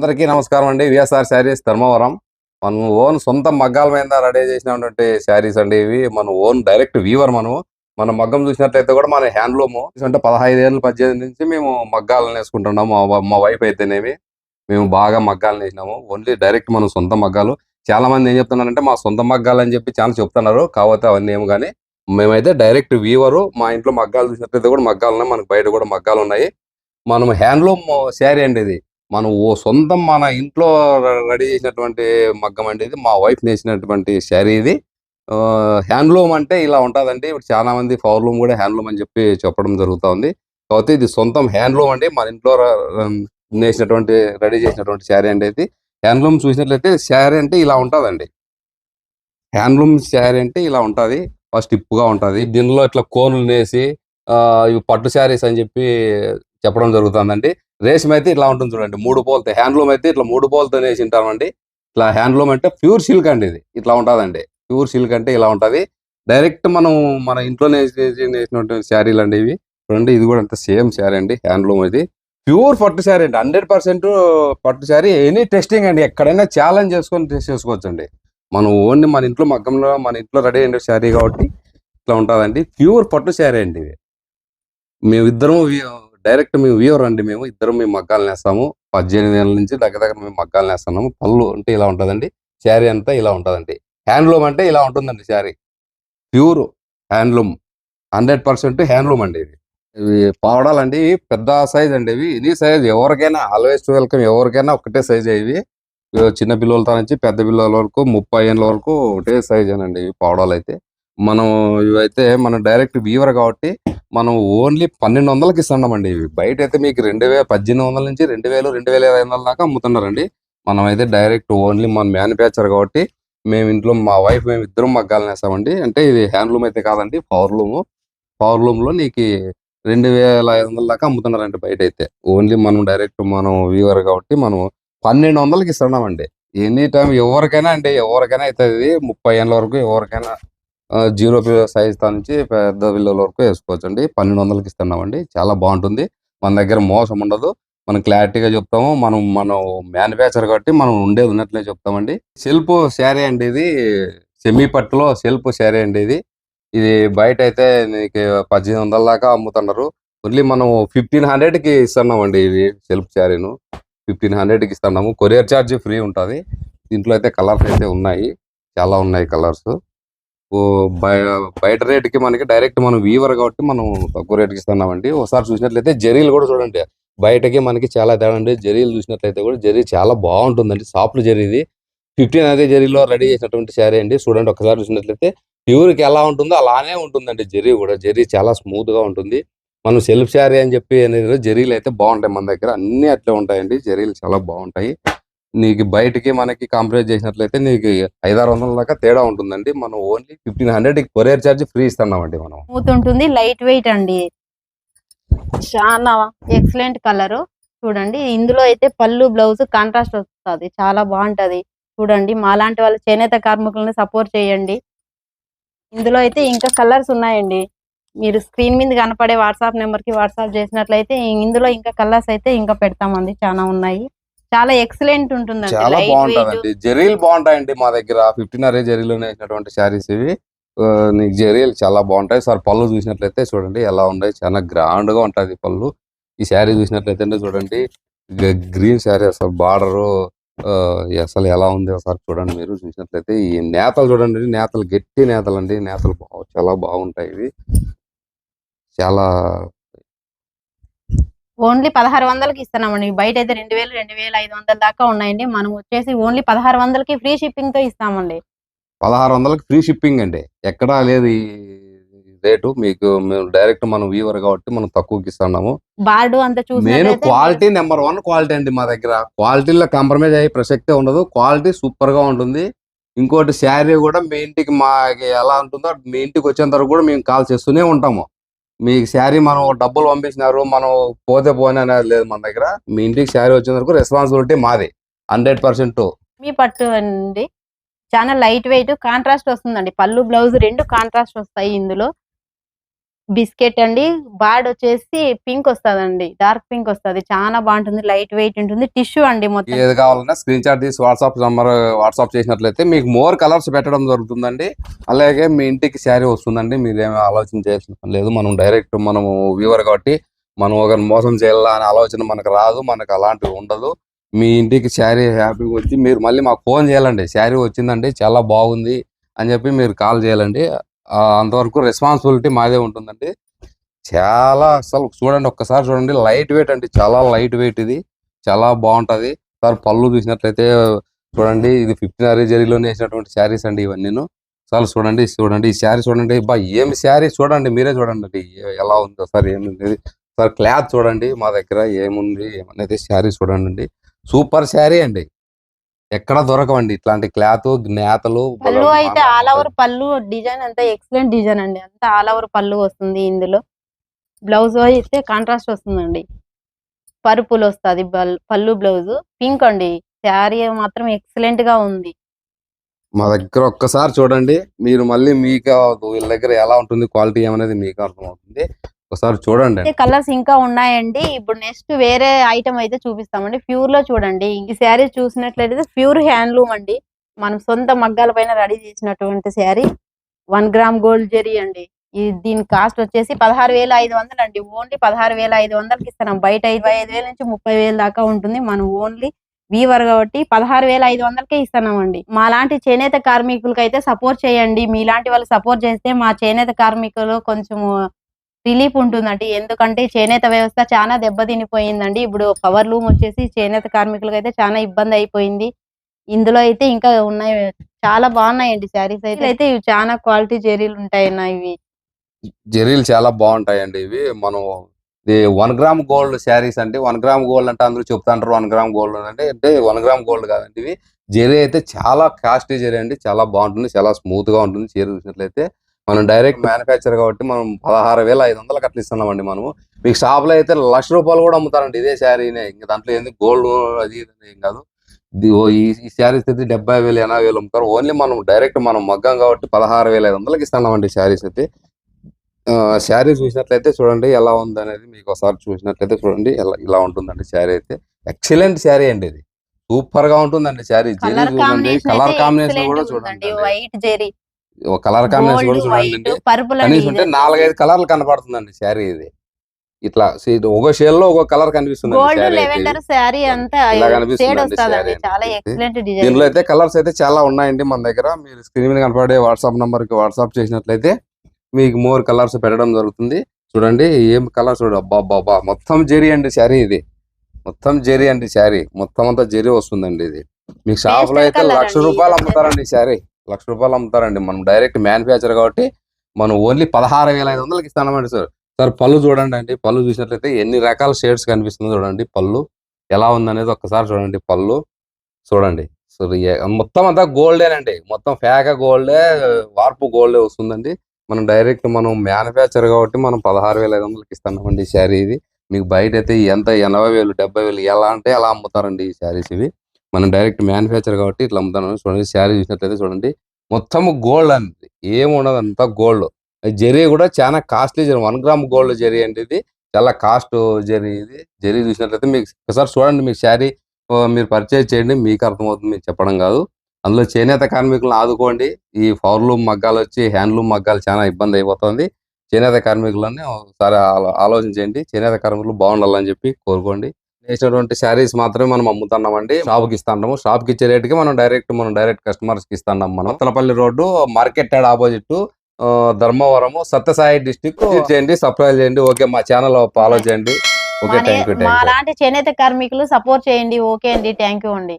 అందరికీ నమస్కారం అండి. విఎస్ఆర్ శారీస్ ధర్మవరం. మనం ఓన్ సొంత మగ్గాల మీద రెడీ చేసినటువంటి శారీస్ అండి ఇవి. మనం ఓన్ డైరెక్ట్ వీవర్ మనము. మన మగ్గం చూసినట్లయితే కూడా మన హ్యాండ్లూమ్ అంటే 15 ఏళ్ళు 18 నుంచి మేము మగ్గాలను వేసుకుంటున్నాము. మా వైఫ్ అయితేనేమి మేము బాగా మగ్గాలను వేసినాము. ఓన్లీ డైరెక్ట్ మనం సొంత మగ్గాలు. చాలా మంది ఏం చెప్తున్నారంటే మా సొంత మగ్గాలు అని చెప్పి చాలా చెప్తున్నారు. కాకపోతే అవన్నీ ఏమో కానీ మేమైతే డైరెక్ట్ వీవరు. మా ఇంట్లో మగ్గాలు చూసినట్లయితే కూడా మగ్గాలు ఉన్నాయి. మనకు బయట కూడా మగ్గాలు ఉన్నాయి. మనం హ్యాండ్లూమ్ శారీ అండి ఇది. మనం సొంతం మన ఇంట్లో రెడీ చేసినటువంటి మగ్గం అండి ఇది. మా వైఫ్ నేసినటువంటి శారీ ఇది. హ్యాండ్లూమ్ అంటే ఇలా ఉంటదండి. ఇప్పుడు చాలా మంది పవర్లూమ్ కూడా హ్యాండ్లూమ్ అని చెప్పి చెప్పడం జరుగుతా ఉంది. కాకపోతే ఇది సొంతం హ్యాండ్లూమ్ అండి. మన ఇంట్లో నేసినటువంటి రెడీ చేసినటువంటి శారీ అండి ఇది. హ్యాండ్లూమ్ చూసినట్లయితే శారీ అంటే ఇలా ఉంటదండి. హ్యాండ్లూమ్ శారీ అంటే ఇలా ఉంటది. స్టిప్‌గా ఉంటది. దీనిలో ఇట్లా కోన్లు నేసి ఇవి పట్టు శారీస్ అని చెప్పి చెప్పడం జరుగుతుందండి. రేషం అయితే ఇట్లా ఉంటుంది చూడండి. 3 పోల్‌తో. హ్యాండ్లూమ్ అయితే ఇట్లా 3 పోల్‌తో నేసింటామండి. ఇట్లా హ్యాండ్లూమ్ అంటే ప్యూర్ సిల్క్ అండి ఇది. ఇట్లా ఉంటదండి. ప్యూర్ సిల్క్ అంటే ఇలా ఉంటది. డైరెక్ట్ మనం మన ఇంట్లో నేసినటువంటి శారీలండి ఇవి. చూడండి ఇది కూడా అంతే సేమ్ శారీ అండి. హ్యాండ్లూమ్ ఇది. ప్యూర్ పట్టు శారీ అండి. 100% పట్టు శారీ. ఎనీ టెస్టింగ్ అండి. ఎక్కడైనా ఛాలెంజ్ చేసుకొని టెస్ట్ చేసుకోవచ్చండి. మనం ఓన్లీ మన ఇంట్లో మగ్గంలో మన ఇంట్లో రెడీ అయిన శారీ కాబట్టి ఇట్లా ఉంటదండి. ప్యూర్ పట్టు శారీ అండి ఇది. మేమిద్దరం డైరెక్ట్ మేము వీవర్ అండి మేము. ఇద్దరం మేము మగ్గాలు నేస్తాము. 18 ఏళ్ల నుంచి దగ్గర మేము మగ్గాలు నేస్తున్నాము. పళ్ళు అంటే ఇలా ఉంటదండి. శారీ అంతా ఇలా ఉంటదండి. హ్యాండ్లూమ్ అంటే ఇలా ఉంటుందండి శారీ. Pure handloom. 100% హ్యాండ్లూమ్ అండి ఇది. ఇవి పావడాలండి. పెద్ద సైజ్ అండి ఇవి. ఎనీ సైజ్ ఎవరికైనా ఆల్వేస్ వెల్కమ్. ఎవరికైనా ఒకటే సైజ్ ఇవి. చిన్న పిల్లలతో నుంచి పెద్ద పిల్లల వరకు 30 ఏళ్ళ వరకు ఒకటే సైజేనండి ఇవి పావడాలైతే. మనం ఇవైతే మనం డైరెక్ట్ వీవర్ కాబట్టి మనం ఓన్లీ 1200కి ఇస్తున్నామండి ఇవి. బయట అయితే మీకు 1800 నుంచి 2000, 2500 దాకా అమ్ముతున్నారండి. మనం అయితే డైరెక్ట్ ఓన్లీ మన మ్యానుఫ్యాక్చర్ కాబట్టి మేము ఇంట్లో మా వైఫ్ మేము ఇద్దరం మగ్గాలు నేస్తామండి. అంటే ఇది హ్యాండ్లూమ్ అయితే కాదండి. పవర్లూమ్‌లో నీకు 2500 దాకా అమ్ముతున్నారండి బయట అయితే. ఓన్లీ మనం డైరెక్ట్ మనం వీవర్ కాబట్టి మనం 1200కి ఇస్తున్నామండి. ఎనీ టైమ్ ఎవరికైనా అండి. ఎవరికైనా అయితది. 30 ఏళ్ళ వరకు ఎవరికైనా జీరో సైజ్ నుంచి పెద్ద పిల్లల వరకు వేసుకోవచ్చండి. 1200కి ఇస్తున్నామండి. చాలా బాగుంటుంది. మన దగ్గర మోసం ఉండదు. మనం క్లారిటీగా చెప్తాము. మనం మ్యానుఫ్యాక్చర్ కాబట్టి మనం ఉండేది ఉన్నట్లే చెప్తామండి. సెల్ఫ్ శారీ అండి ఇది. సెమీ పట్టులో సెల్ఫ్ శారీ అండి ఇది. ఇది బయట అయితే నీకు 1800 దాకా అమ్ముతున్నారు. ఓన్లీ మనం 1500కి ఇస్తున్నామండి ఇది సెల్ఫ్ శారీను. 1500కి ఇస్తున్నాము. కొరియర్ ఛార్జ్ ఫ్రీ ఉంటుంది. దీంట్లో అయితే కలర్స్ అయితే ఉన్నాయి. చాలా ఉన్నాయి కలర్స్. బయట రేటుకి మనకి డైరెక్ట్ మనం వీవర్ కాబట్టి మనం తక్కువ రేటుకి ఇస్తున్నామండి. ఒకసారి చూసినట్లయితే జరీలు కూడా చూడండి. బయటకి మనకి చాలా తేడా అండి. జరీలు చూసినట్లయితే కూడా జరీ చాలా బాగుంటుందండి. సాఫ్ట్ జరీ ఇది. 15 అదే జరీలో రెడీ చేసినటువంటి శారీ అండి. చూడండి ఒకసారి చూసినట్లయితే ప్యూర్కి ఎలా ఉంటుందో అలానే ఉంటుందండి. జరీ కూడా జరీ చాలా స్మూత్ గా ఉంటుంది. మనం సెల్ఫ్ శారీ అని చెప్పి అనేది జరీలు అయితే బాగుంటాయి. మన దగ్గర అన్ని అట్లే ఉంటాయండి. జరీలు చాలా బాగుంటాయి. నీకు బయటికి మనకి కంపేర్ చేసినట్లయితే నీకు 500-600 దాకా తేడా ఉంటుందండి. మనం ఓన్లీ 1500కి కొరియర్ ఛార్జ్ ఫ్రీ ఇస్తున్నామండి మనం. స్మూత్ ఉంటుంది. లైట్ వెయిట్ అండి. చాలా ఎక్సలెంట్ కలర్. చూడండి ఇందులో అయితే పళ్ళు బ్లౌజ్ కాంట్రాస్ట్ వస్తుంది. చాలా బాగుంటది. చూడండి మాలాంటి వాళ్ళ చేనేత కార్మికులను సపోర్ట్ చేయండి. ఇందులో అయితే ఇంకా కలర్స్ ఉన్నాయండి. మీరు స్క్రీన్ మీద కనపడే వాట్సాప్ నెంబర్ కి వాట్సాప్ చేసినట్లయితే ఇందులో ఇంకా కలర్స్ అయితే ఇంకా పెడతామండి. చాలా ఉన్నాయి. చాలా ఎక్సలెంట్ ఉంటుందండి. చాలా లైట్ వెయిట్ బాగుంటదండి. జరీలు బాగుంటాయండి మా దగ్గర. 15 జరీలోనే వేసినటువంటి శారీస్ ఇవి. నీకు జరీలు చాలా బాగుంటాయి. సార్ పళ్ళు చూసినట్లయితే చూడండి ఎలా ఉన్నాయి. చాలా గ్రాండ్ గా ఉంటది పళ్ళు. ఈ శారీ చూసినట్లయితే చూడండి గ్రీన్ శారీ అసలు బార్డరు అసలు ఎలా ఉంది ఒకసారి చూడండి. మీరు చూసినట్లయితే ఈ నేతలు చూడండి. నేతలు గట్టి నేతలు అండి. నేతలు చాలా బాగుంటాయి ఇవి. చాలా ఓన్లీ 1600కి ఇస్తున్నామండి. బయట అయితే 2000, 2500 దాకా ఉన్నాయండి. మనం వచ్చేసి ఓన్లీ 1600కి ఫ్రీ షిప్పింగ్ తో ఇస్తామండి. 1600కి ఫ్రీ షిప్పింగ్ అండి. ఎక్కడా లేదు ఈ రేటు. మీకు మేము డైరెక్ట్ మనం వీవర్ కాబట్టి మనం తక్కువకి ఇస్తున్నాము. బార్డు అంత నేను చూసినట్లయితే క్వాలిటీ నెంబర్ 1 క్వాలిటీ అండి మా దగ్గర. క్వాలిటీలో కాంప్రమైజ్ అయ్యే ప్రసక్తే ఉండదు. క్వాలిటీ సూపర్ గా ఉంటుంది. ఇంకోటి శారీ కూడా మీ ఇంటికి మాకి ఎలా ఉంటుందో మీ ఇంటికి వచ్చేంత వరకు కూడా మేము కాల్ చేస్తూనే ఉంటాము. మీకు శారీ మనం డబ్బులు పంపించినారు మనం పోతే పోనీ అనేది లేదు మన దగ్గర. మీ ఇంటికి శారీ వచ్చేంత వరకు రెస్పాన్సిబిలిటీ మాది 100%. మీ పట్టు అండి. చాలా లైట్ వెయిట్ కాంట్రాస్ట్ వస్తుందండి. పళ్ళు బ్లౌజ్ రెండు కాంట్రాస్ట్ వస్తాయి ఇందులో. బిస్కెట్ అండి. బార్డ్ వచ్చేసి పింక్ వస్తదండి. డార్క్ పింక్ వస్తది. చాలా బాగుంటుంది. లైట్ వెయిట్ ఉంటుంది. టిష్యూ అండి మొత్తం. ఏది కావాలన్నా స్క్రీన్ షాట్ తీసి వాట్సాప్ చేసినట్లయితే మీకు మోర్ కలర్స్ పెట్టడం జరుగుతుందండి. అలాగే మీ ఇంటికి శారీ వస్తుందండి. మీరేమీ ఆలోచన చేయాల్సిన పని లేదు. మనం డైరెక్ట్ మనము వ్యూవర్ కాబట్టి మనం ఒకరిని మోసం చేయాలా అనే ఆలోచన మనకు రాదు. మనకు అలాంటివి ఉండదు. మీ ఇంటికి శారీ హ్యాపీగా వచ్చి మీరు మళ్ళీ మాకు ఫోన్ చేయాలండి. శారీ వచ్చిందండి, చాలా బాగుంది అని చెప్పి మీరు కాల్ చేయాలండి. అంతవరకు రెస్పాన్సిబిలిటీ మాదే ఉంటుందండి. చాలా అసలు చూడండి, ఒక్కసారి చూడండి, లైట్ వెయిట్ అండి, చాలా లైట్ వెయిట్ ఇది, చాలా బాగుంటది. సార్ పళ్ళు చూసినట్లయితే చూడండి, ఇది 15 జరీలోనే వేసినటువంటి శారీస్ అండి ఇవన్నీను. సార్ చూడండి ఈ శారీ చూడండి, బా ఏమి శారీ చూడండి, మీరే చూడండి అండి ఎలా ఉందో సార్, ఏముంది సార్, క్లాత్ చూడండి మా దగ్గర ఏముంది ఏమనేది, శారీ చూడండి, సూపర్ శారీ అండి. ఎక్కడ దొరకవండి ఇట్లాంటి క్లాత్ నేతలు. పళ్ళు అయితే ఆల్ ఓవర్ పళ్ళు డిజైన్ అంతా ఎక్సలెంట్ డిజైన్ అండి. అంతా ఆల్ ఓవర్ పళ్ళు వస్తుంది. ఇందులో బ్లౌజ్ అయితే కాంట్రాస్ట్ వస్తుందండి. పర్పుల్ వస్తుంది పళ్ళు, బ్లౌజ్ పింక్ అండి. శారీ మాత్రం ఎక్సలెంట్ గా ఉంది. మా దగ్గర ఒక్కసారి చూడండి, మీరు మళ్ళీ మీకు వీళ్ళ దగ్గర ఎలా ఉంటుంది క్వాలిటీ ఏమనేది మీకు అర్థమవుతుంది. ఒకసారి చూడండి. కలర్స్ ఇంకా ఉన్నాయండి. ఇప్పుడు నెక్స్ట్ వేరే ఐటమ్ అయితే చూపిస్తామండి. ప్యూర్ లో చూడండి, ఈ శారీ చూసినట్లయితే ప్యూర్ హ్యాండ్లూమ్ అండి. మనం సొంత మగ్గాల పైన రెడీ చేసినటువంటి శారీ. 1 గ్రామ్ గోల్డ్ జెరీ అండి. దీని కాస్ట్ వచ్చేసి 16,500 అండి. ఓన్లీ 16,500కి ఇస్తున్నాం. బయట 25,000 నుంచి 30,000 దాకా ఉంటుంది. మనం ఓన్లీ వీవర్ కాబట్టి 16,500కే ఇస్తున్నామండి. మా లాంటి చేనేత కార్మికులకి అయితే సపోర్ట్ చేయండి. మీలాంటి వాళ్ళు సపోర్ట్ చేస్తే మా చేనేత కార్మికులు కొంచెం రిలీఫ్ ఉంటుందండి. ఎందుకంటే చేనేత వ్యవస్థ చాలా దెబ్బతినిపోయిందండి. ఇప్పుడు పవర్ లూమ్ వచ్చేసి చేనేత కార్మికులకు అయితే చాలా ఇబ్బంది అయిపోయింది. ఇందులో అయితే ఇంకా ఉన్నాయి, చాలా బాగున్నాయండి శారీస్ అయితే ఇవి చాలా క్వాలిటీ జెరీలు ఉంటాయన్న. ఇవి జెరీలు చాలా బాగుంటాయండి. ఇవి మనం 1 గ్రామ్ గోల్డ్ శారీస్ అండి. 1 గ్రామ్ గోల్డ్ అంటే అందరూ చెప్తాంటారు 1 గ్రామ్ గోల్డ్ అంటే 1 గ్రామ్ గోల్డ్ కాదండి. ఇవి జెరీ అయితే చాలా కాస్ట్లీ జెరీ అండి. చాలా బాగుంటుంది, చాలా స్మూత్ గా ఉంటుంది. చీర చూసినట్లయితే మనం డైరెక్ట్ మ్యానుఫ్యాక్చర్ కాబట్టి మనం 16,500 అట్లా ఇస్తున్నామండి. మనము మీకు షాప్ లో అయితే ₹1,00,000 కూడా అమ్ముతారండి ఇదే శారీనే. ఇంకా దాంట్లో ఏంది గోల్డ్ అది ఏం కాదు. ఈ శారీస్ అయితే 70,000 80,000 అమ్ముతారు. ఓన్లీ మనం డైరెక్ట్ మనం మగ్గం కాబట్టి 16,500కి ఇస్తున్నామండి శారీస్ అయితే. శారీ చూసినట్లయితే చూడండి ఎలా ఉంది అనేది, మీకు ఒకసారి చూసినట్లయితే చూడండి ఇలా ఉంటుందండి శారీ అయితే. ఎక్సలెంట్ శారీ అండి, ఇది సూపర్ గా ఉంటుందండి శారీ. జెరీ చూడండి, కలర్ కాంబినేషన్ కూడా చూడండి, వైట్ జెరీ, కలర్ కాంబినేషన్ కూడా చూడండి. కనీసం 4-5 కలర్లు కనపడుతుందండి శారీ ఇది. ఇట్లా ఒక షేడ్ లో ఒక కలర్ కనిపిస్తుంది. దీనిలో అయితే కలర్స్ అయితే చాలా ఉన్నాయండి మన దగ్గర. మీరు స్క్రీన్ మీద కనపడే వాట్సాప్ నంబర్ కి వాట్సాప్ చేసినట్లయితే మీకు మోర్ కలర్స్ పెట్టడం జరుగుతుంది. చూడండి ఏం కలర్ చూడండి, అబ్బా మొత్తం జెరీ అండి శారీ ఇది. మొత్తం జెరీ అండి శారీ, మొత్తం అంతా జెరీ వస్తుందండి. ఇది మీకు షాప్ లో అయితే ₹1,00,000 అమ్ముతారండి శారీ. ₹1,00,000 అమ్ముతారండి. మనం డైరెక్ట్ మ్యానుఫ్యాక్చర్ కాబట్టి మనం ఓన్లీ 16,500కి ఇస్తామండి సార్. సార్ పళ్ళు చూడండి అండి, పళ్ళు చూసినట్లయితే ఎన్ని రకాల షేడ్స్ కనిపిస్తుందో చూడండి. పళ్ళు ఎలా ఉందనేది ఒక్కసారి చూడండి. పళ్ళు చూడండి, సో మొత్తం అంతా గోల్డేనండి. మొత్తం ఫ్యాక గోల్డే, వార్పు గోల్డే వస్తుందండి. మనం డైరెక్ట్ మనం మ్యానుఫ్యాక్చర్ కాబట్టి మనం 16,500కి ఇస్తున్నామండి శారీ ఇది. మీకు బయట అయితే ఎంత 80,000 70,000 ఎలా అంటే అలా అమ్ముతారండి ఈ శారీస్. ఇవి మనం డైరెక్ట్ మ్యానుఫ్యాక్చర్ కాబట్టి ఇట్లా అమ్ముతాను. చూడండి శారీ చూసినట్లయితే చూడండి, మొత్తం గోల్డ్ అండి, ఏముండదు అంతా గోల్డ్. జెరీ కూడా చాలా costly zari, 1 gram gold zari అండి. ఇది చాలా కాస్ట్ జెరీ. ఇది జెరీ చూసినట్లయితే మీకు ఒకసారి చూడండి, మీకు శారీ మీరు పర్చేజ్ చేయండి, మీకు అర్థమవుతుంది, మీకు చెప్పడం కాదు. అందులో చేనేత కార్మికులను ఆదుకోండి. ఈ పవర్లూమ్ మగ్గాలు వచ్చి హ్యాండ్లూమ్ మగ్గాలు చాలా ఇబ్బంది అయిపోతుంది. చేనేత కార్మికులని ఒకసారి ఆలోచించండి. చేనేత కార్మికులు బాగుండాలని చెప్పి కోరుకోండి. వేసినటువంటి శారీస్ మాత్రమే మనం అమ్ముతున్నామండి. షాప్కి ఇస్తాము. షాప్కి ఇచ్చే రేటుకి మనం డైరెక్ట్ కస్టమర్స్ కి ఇస్తున్నాం. మనం Kothapalli road market yard opposite Dharmavaram Sathya Sai district. చేయండి, సబ్స్క్రైబ్ చేయండి. ఓకే, మా ఛానల్ ఫాలో చేయండి. Okay, thank you. మా లాంటి చేనేత కార్మికులు సపోర్ట్ చేయండి. ఓకే అండి, థ్యాంక్ యూ అండి.